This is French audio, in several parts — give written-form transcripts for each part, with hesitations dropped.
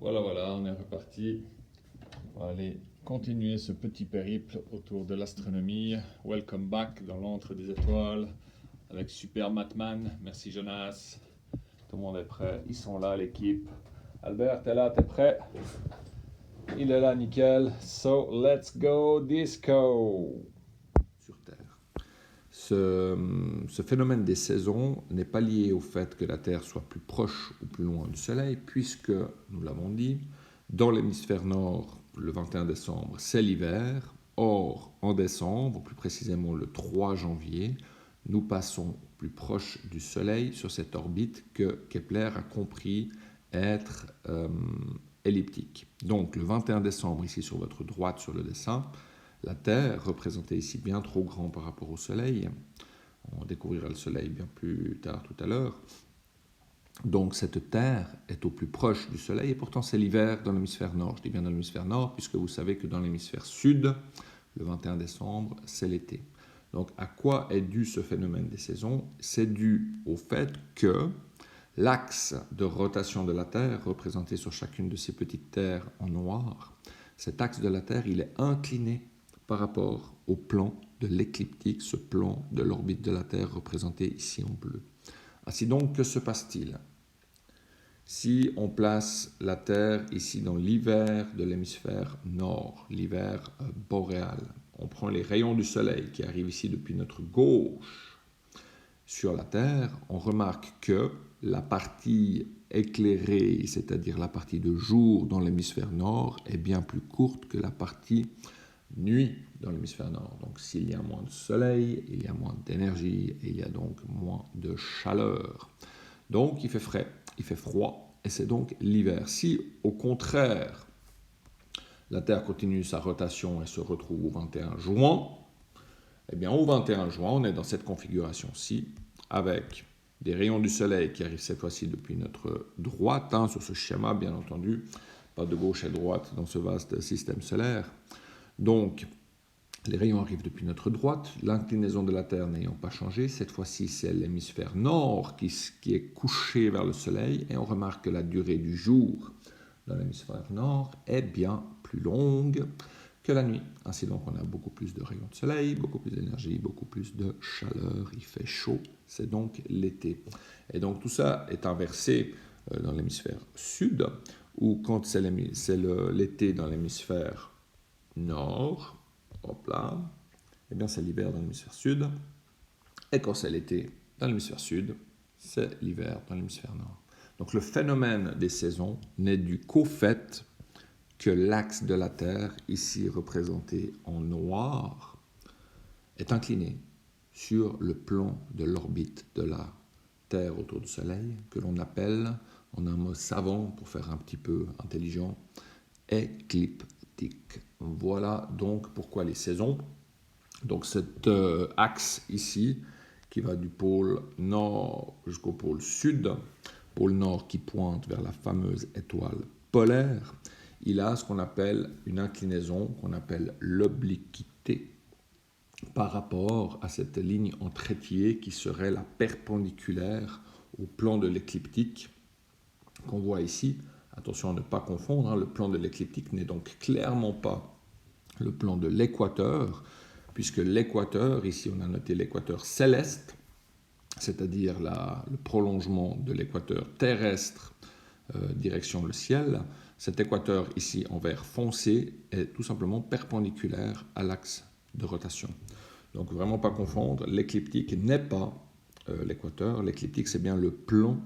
Voilà, on est reparti. On va aller continuer ce petit périple autour de l'astronomie. Welcome back dans l'antre des étoiles avec Super Matman. Merci Jonas. Tout le monde est prêt. Ils sont là, l'équipe. Albert, t'es là, t'es prêt? Il est là, nickel. So, let's go disco! Sur Terre. Ce phénomène des saisons n'est pas lié au fait que la Terre soit plus proche ou plus loin du Soleil, puisque, nous l'avons dit, dans l'hémisphère nord, le 21 décembre, c'est l'hiver. Or, en décembre, plus précisément le 3 janvier, nous passons plus proche du Soleil sur cette orbite que Kepler a compris être elliptique. Donc, le 21 décembre, ici sur votre droite sur le dessin, la Terre, représentée ici bien trop grand par rapport au Soleil, on découvrira le Soleil bien plus tard tout à l'heure, donc cette Terre est au plus proche du Soleil et pourtant c'est l'hiver dans l'hémisphère nord. Je dis bien dans l'hémisphère nord puisque vous savez que dans l'hémisphère sud, le 21 décembre, c'est l'été. Donc à quoi est dû ce phénomène des saisons? C'est dû au fait que l'axe de rotation de la Terre, représenté sur chacune de ces petites terres en noir, cet axe de la Terre, il est incliné par rapport au plan de l'écliptique, ce plan de l'orbite de la Terre représenté ici en bleu. Ainsi donc, que se passe-t-il? Si on place la Terre ici dans l'hiver de l'hémisphère nord, l'hiver boréal, on prend les rayons du Soleil qui arrivent ici depuis notre gauche sur la Terre, on remarque que la partie éclairée, c'est-à-dire la partie de jour dans l'hémisphère nord, est bien plus courte que la partie nuit dans l'hémisphère nord. Donc s'il y a moins de soleil, il y a moins d'énergie et il y a donc moins de chaleur. Donc il fait frais, il fait froid et c'est donc l'hiver. Si au contraire la Terre continue sa rotation et se retrouve au 21 juin, eh bien au 21 juin on est dans cette configuration-ci avec des rayons du soleil qui arrivent cette fois-ci depuis notre droite, sur ce schéma bien entendu, pas de gauche et de droite dans ce vaste système solaire. Donc, les rayons arrivent depuis notre droite, l'inclinaison de la Terre n'ayant pas changé. Cette fois-ci, c'est l'hémisphère nord qui est couché vers le Soleil et on remarque que la durée du jour dans l'hémisphère nord est bien plus longue que la nuit. Ainsi donc, on a beaucoup plus de rayons de soleil, beaucoup plus d'énergie, beaucoup plus de chaleur. Il fait chaud, c'est donc l'été. Et donc, tout ça est inversé dans l'hémisphère sud, où quand c'est l'été dans l'hémisphère nord, hop là, eh bien c'est l'hiver dans l'hémisphère sud, et quand c'est l'été dans l'hémisphère sud, c'est l'hiver dans l'hémisphère nord. Donc le phénomène des saisons n'est dû qu'au fait que l'axe de la Terre, ici représenté en noir, est incliné sur le plan de l'orbite de la Terre autour du Soleil, que l'on appelle, en un mot savant pour faire un petit peu intelligent, écliptique. Voilà donc pourquoi les saisons. Donc cet axe ici, qui va du pôle nord jusqu'au pôle sud, pôle nord qui pointe vers la fameuse étoile polaire, il a ce qu'on appelle une inclinaison, qu'on appelle l'obliquité, par rapport à cette ligne en trépied qui serait la perpendiculaire au plan de l'écliptique qu'on voit ici. Attention à ne pas confondre, le plan de l'écliptique n'est donc clairement pas le plan de l'équateur, puisque l'équateur, ici on a noté l'équateur céleste, c'est-à-dire le prolongement de l'équateur terrestre direction le ciel. Cet équateur ici en vert foncé est tout simplement perpendiculaire à l'axe de rotation. Donc vraiment pas confondre, l'écliptique n'est pas l'équateur, l'écliptique c'est bien le plan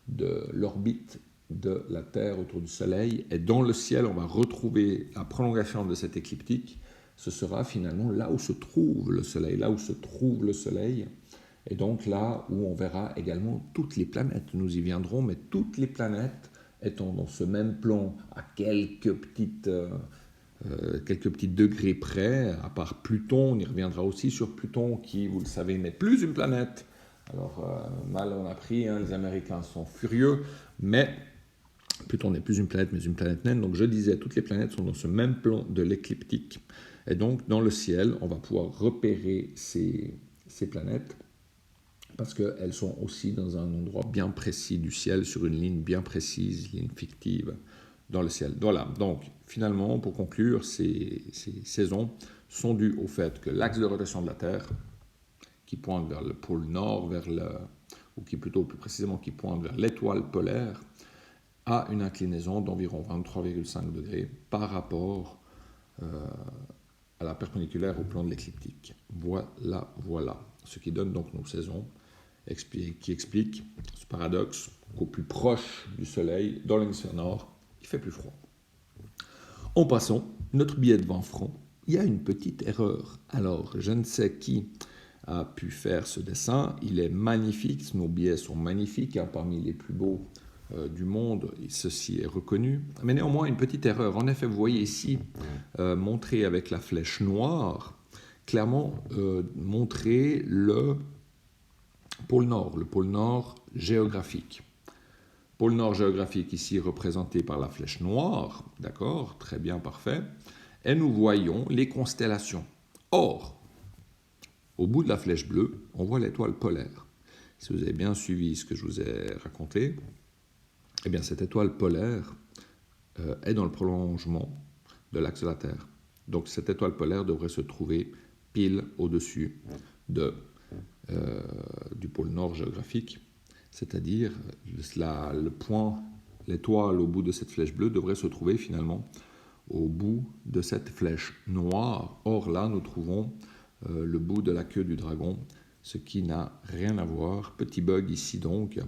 de l'orbite de la Terre autour du Soleil, et dans le ciel on va retrouver la prolongation de cette écliptique. Ce sera finalement là où se trouve le Soleil, et donc là où on verra également toutes les planètes. Nous y viendrons, mais toutes les planètes étant dans ce même plan à quelques petits degrés près, à part Pluton, on y reviendra aussi sur Pluton qui, vous le savez, n'est plus une planète. Alors, mal on a pris, les Américains sont furieux, mais Pluton n'est plus une planète, mais une planète naine. Donc je disais, toutes les planètes sont dans ce même plan de l'écliptique. Et donc, dans le ciel, on va pouvoir repérer ces planètes parce qu'elles sont aussi dans un endroit bien précis du ciel, sur une ligne bien précise, ligne fictive dans le ciel. Voilà, donc finalement, pour conclure, ces saisons sont dues au fait que l'axe de rotation de la Terre, qui pointe vers le pôle nord, ou qui plutôt plus précisément qui pointe vers l'étoile polaire, a une inclinaison d'environ 23,5 degrés par rapport à la perpendiculaire au plan de l'écliptique. Voilà. Ce qui donne donc nos saisons, qui explique ce paradoxe qu'au plus proche du Soleil, dans l'hémisphère nord, il fait plus froid. En passant, notre billet de 20 francs, il y a une petite erreur. Alors, je ne sais qui a pu faire ce dessin. Il est magnifique, nos billets sont magnifiques, hein, parmi les plus beaux du monde, ceci est reconnu. Mais néanmoins, une petite erreur. En effet, vous voyez ici, montré avec la flèche noire, clairement montrer le pôle Nord géographique. Pôle Nord géographique ici représenté par la flèche noire, d'accord, très bien, parfait. Et nous voyons les constellations. Or, au bout de la flèche bleue, on voit l'étoile polaire. Si vous avez bien suivi ce que je vous ai raconté, eh bien cette étoile polaire est dans le prolongement de l'axe de la Terre. Donc cette étoile polaire devrait se trouver pile au-dessus du pôle Nord géographique, c'est-à-dire le point, l'étoile au bout de cette flèche bleue devrait se trouver finalement au bout de cette flèche noire. Or là, nous trouvons le bout de la queue du dragon, ce qui n'a rien à voir. Petit bug ici donc,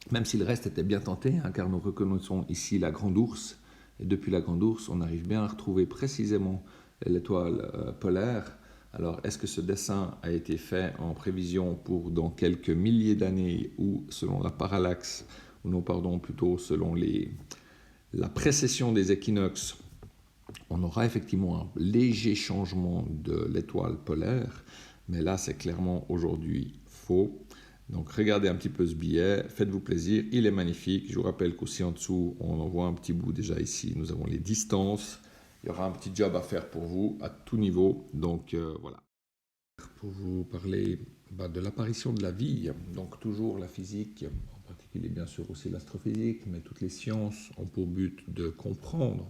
même si le reste était bien tenté, hein, car nous reconnaissons ici la grande ours, et depuis la grande ours, on arrive bien à retrouver précisément l'étoile polaire. Alors, est-ce que ce dessin a été fait en prévision pour dans quelques milliers d'années ou selon la parallaxe, ou non, pardon, plutôt selon la précession des équinoxes? On aura effectivement un léger changement de l'étoile polaire, mais là, c'est clairement aujourd'hui faux. Donc, regardez un petit peu ce billet, faites-vous plaisir, il est magnifique. Je vous rappelle qu'aussi en dessous, on en voit un petit bout déjà ici. Nous avons les distances. Il y aura un petit job à faire pour vous à tout niveau. Donc, voilà. Pour vous parler de l'apparition de la vie, donc toujours la physique, en particulier bien sûr aussi l'astrophysique, mais toutes les sciences ont pour but de comprendre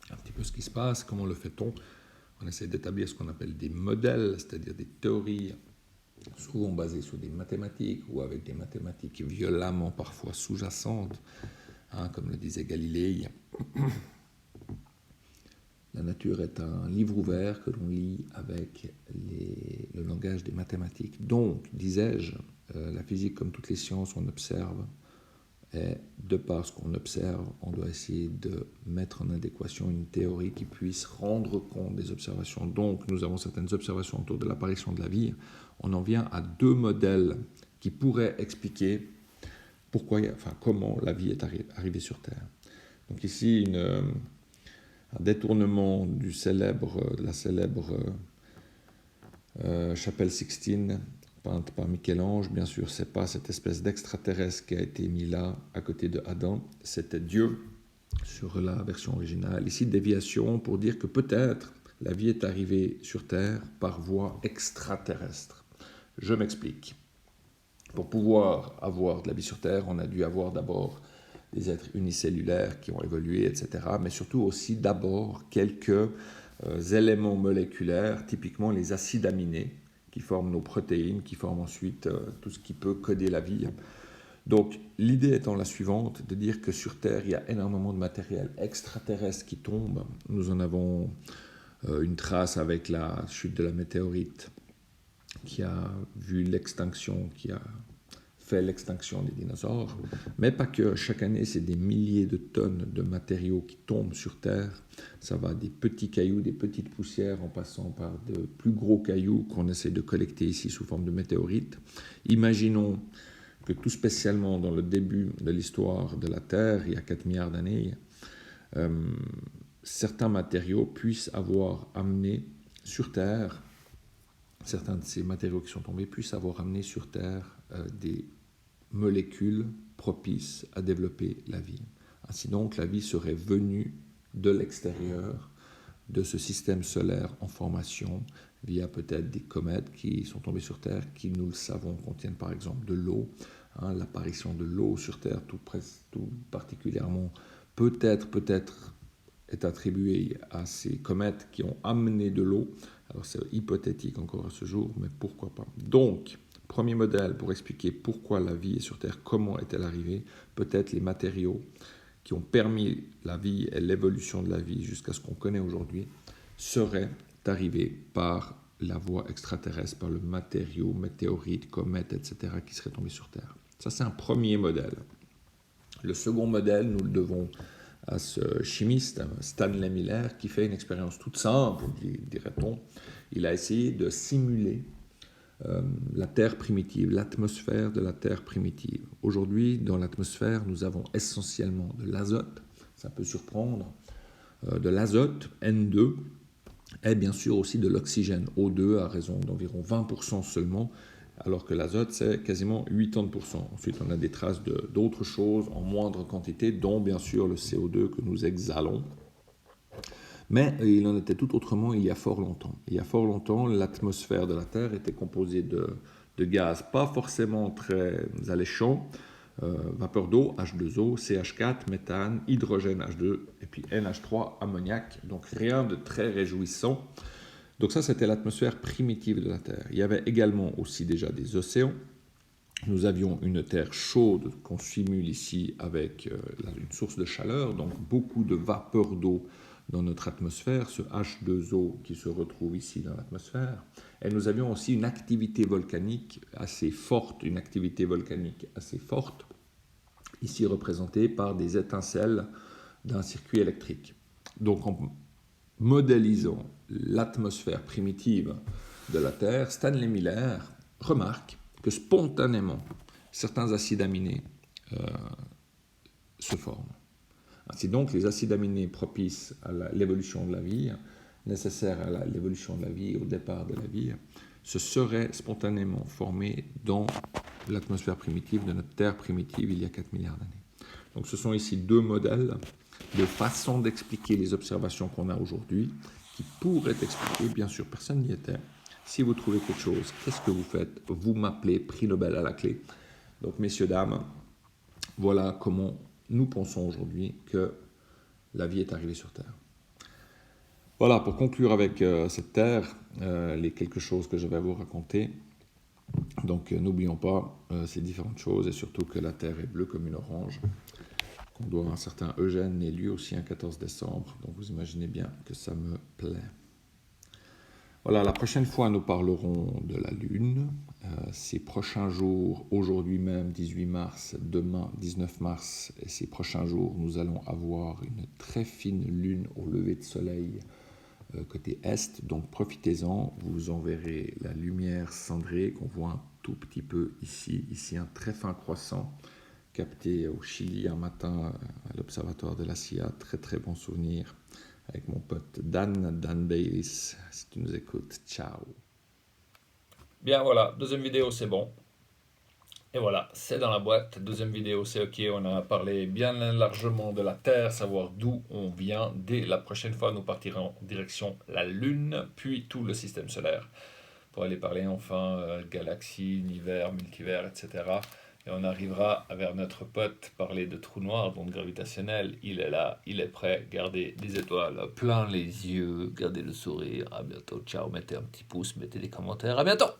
un petit peu ce qui se passe, comment le fait-on. On essaie d'établir ce qu'on appelle des modèles, c'est-à-dire des théories souvent basées sur des mathématiques ou avec des mathématiques violemment parfois sous-jacentes, hein, comme le disait Galilée. La nature est un livre ouvert que l'on lit avec le langage des mathématiques. Donc, disais-je, la physique, comme toutes les sciences, on observe, et de par ce qu'on observe, on doit essayer de mettre en adéquation une théorie qui puisse rendre compte des observations. Donc, nous avons certaines observations autour de l'apparition de la vie. On en vient à deux modèles qui pourraient expliquer comment la vie est arrivée sur Terre. Donc ici, un détournement de la célèbre chapelle Sixtine, peinte par Michel-Ange. Bien sûr, ce n'est pas cette espèce d'extraterrestre qui a été mis là à côté de Adam, c'était Dieu sur la version originale. Ici, déviation pour dire que peut-être la vie est arrivée sur Terre par voie extraterrestre. Je m'explique. Pour pouvoir avoir de la vie sur Terre, on a dû avoir d'abord des êtres unicellulaires qui ont évolué, etc. Mais surtout aussi d'abord quelques éléments moléculaires, typiquement les acides aminés, qui forment nos protéines, qui forment ensuite tout ce qui peut coder la vie. Donc l'idée étant la suivante, de dire que sur Terre, il y a énormément de matériel extraterrestre qui tombe. Nous en avons une trace avec la chute de la météorite qui a vu l'extinction, qui a fait l'extinction des dinosaures, mais pas que. Chaque année, c'est des milliers de tonnes de matériaux qui tombent sur Terre. Ça va des petits cailloux, des petites poussières, en passant par de plus gros cailloux qu'on essaie de collecter ici sous forme de météorites. Imaginons que tout spécialement dans le début de l'histoire de la Terre, il y a 4 milliards d'années, certains matériaux puissent avoir amené sur Terre, certains de ces matériaux qui sont tombés puissent avoir amené sur Terre des molécules propices à développer la vie. Ainsi donc, la vie serait venue de l'extérieur de ce système solaire en formation via peut-être des comètes qui sont tombées sur Terre, qui, nous le savons, contiennent par exemple de l'eau. L'apparition de l'eau sur Terre, tout particulièrement peut-être est attribué à ces comètes qui ont amené de l'eau. Alors c'est hypothétique encore à ce jour, mais pourquoi pas. Donc, premier modèle pour expliquer pourquoi la vie est sur Terre, comment est-elle arrivée, peut-être les matériaux qui ont permis la vie et l'évolution de la vie jusqu'à ce qu'on connaît aujourd'hui, seraient arrivés par la voie extraterrestre, par le matériau, météorite, comète, etc., qui serait tombé sur Terre. Ça, c'est un premier modèle. Le second modèle, nous le devons à ce chimiste, Stanley Miller, qui fait une expérience toute simple, dirait-on. Il a essayé de simuler la Terre primitive, l'atmosphère de la Terre primitive. Aujourd'hui, dans l'atmosphère, nous avons essentiellement de l'azote, ça peut surprendre, de l'azote, N2, et bien sûr aussi de l'oxygène, O2, à raison d'environ 20% seulement, alors que l'azote, c'est quasiment 80%. Ensuite, on a des traces d'autres choses en moindre quantité, dont bien sûr le CO2 que nous exhalons. Mais il en était tout autrement il y a fort longtemps. Il y a fort longtemps, l'atmosphère de la Terre était composée de gaz pas forcément très alléchants, vapeur d'eau, H2O, CH4, méthane, hydrogène H2 et puis NH3, ammoniac. Donc rien de très réjouissant. Donc ça, c'était l'atmosphère primitive de la Terre. Il y avait également aussi déjà des océans. Nous avions une Terre chaude qu'on simule ici avec une source de chaleur, donc beaucoup de vapeur d'eau dans notre atmosphère, ce H2O qui se retrouve ici dans l'atmosphère. Et nous avions aussi une activité volcanique assez forte, ici représentée par des étincelles d'un circuit électrique. Donc en modélisant l'atmosphère primitive de la Terre, Stanley Miller remarque que spontanément, certains acides aminés se forment. Ainsi donc, les acides aminés propices à l'évolution de la vie, nécessaires à l'évolution de la vie, au départ de la vie, se seraient spontanément formés dans l'atmosphère primitive de notre Terre primitive il y a 4 milliards d'années. Donc ce sont ici deux modèles de façon d'expliquer les observations qu'on a aujourd'hui, qui pourraient expliquer, bien sûr, personne n'y était. Si vous trouvez quelque chose, qu'est-ce que vous faites? Vous m'appelez, prix Nobel à la clé. Donc, messieurs, dames, voilà comment nous pensons aujourd'hui que la vie est arrivée sur Terre. Voilà, pour conclure avec cette Terre, les quelques choses que je vais vous raconter. Donc, n'oublions pas ces différentes choses, et surtout que la Terre est bleue comme une orange, qu'on doit à un certain Eugène, né lui aussi un 14 décembre. Donc, vous imaginez bien que ça me plaît. Voilà, la prochaine fois, nous parlerons de la Lune. Ces prochains jours, aujourd'hui même, 18 mars, demain, 19 mars, et ces prochains jours, nous allons avoir une très fine Lune au lever de soleil côté Est. Donc, profitez-en. Vous en verrez la lumière cendrée qu'on voit un tout petit peu ici. Ici, un très fin croissant capté au Chili un matin à l'observatoire de la CIA. Très, très bon souvenir. Avec mon pote Dan Baylis, si tu nous écoutes, ciao. Bien voilà, deuxième vidéo c'est bon. Et voilà, c'est dans la boîte. Deuxième vidéo c'est ok, on a parlé bien largement de la Terre, savoir d'où on vient. Dès la prochaine fois, nous partirons en direction la Lune, puis tout le système solaire, pour aller parler enfin galaxies, univers, multivers, etc. Et on arrivera vers notre pote, parler de trous noirs, d'ondes gravitationnelles. Il est là, il est prêt. Gardez des étoiles plein les yeux, gardez le sourire. À bientôt, ciao, mettez un petit pouce, mettez des commentaires. À bientôt!